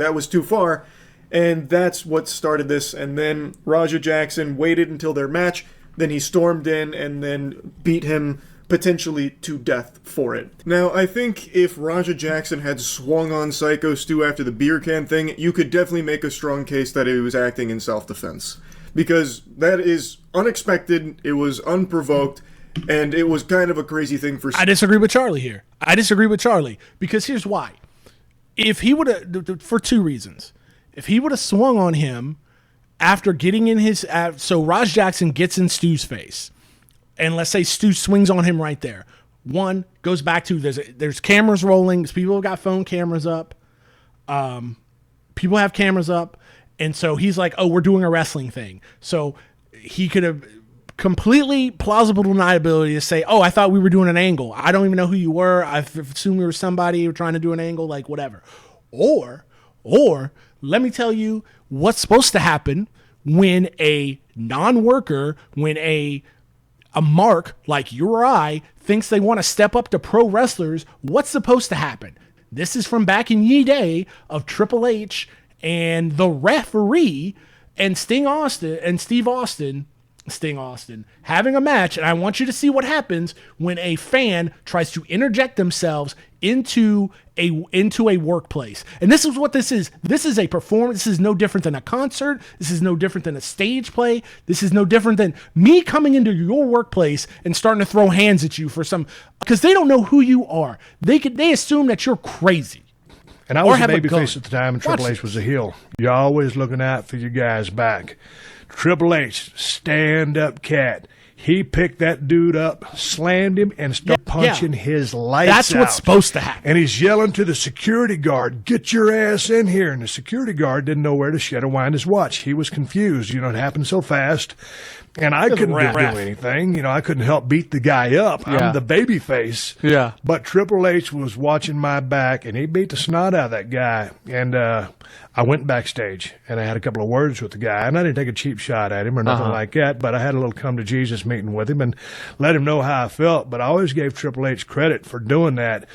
that was too far. And that's what started this. And then Raja Jackson waited until their match. Then he stormed in and then beat him potentially to death for it. Now, I think if Raja Jackson had swung on Syko Stu after the beer can thing, you could definitely make a strong case that he was acting in self-defense. Because that is unexpected, it was unprovoked, and it was kind of a crazy thing for... I disagree with Charlie here. I disagree with Charlie, because here's why. If he would have... For two reasons. If he would have swung on him after getting in his... So Raj Jackson gets in Stu's face. And let's say Stu swings on him right there. One, goes back to there's cameras rolling. People have got phone cameras up. People have cameras up. And so he's like, oh, we're doing a wrestling thing. So he could have completely plausible deniability to say, oh, I thought we were doing an angle. I don't even know who you were. I assumed we were somebody who were trying to do an angle, like whatever. Or let me tell you what's supposed to happen when a non-worker, when a mark like you or I thinks they want to step up to pro wrestlers. What's supposed to happen? This is from back in ye day of Triple H and the referee and Sting Austin having a match. And I want you to see what happens when a fan tries to interject themselves into a workplace. And this is what this is. This is a performance. This is no different than a concert. This is no different than a stage play. This is no different than me coming into your workplace and starting to throw hands at you for some, because they don't know who you are. They assume that you're crazy. And I was a babyface at the time, and Triple H was a heel. You're always looking out for your guys' back. Triple H, stand-up cat. He picked that dude up, slammed him, and started punching his lights out. That's what's supposed to happen. And he's yelling to the security guard, get your ass in here. And the security guard didn't know where to shut or wind his watch. He was confused. It happened so fast. And I couldn't do anything. I couldn't help beat the guy up. Yeah. I'm the baby face. Yeah. But Triple H was watching my back, and he beat the snot out of that guy. And I went backstage, and I had a couple of words with the guy. And I didn't take a cheap shot at him or nothing like that, but I had a little come-to-Jesus meeting with him and let him know how I felt. But I always gave Triple H credit for doing that.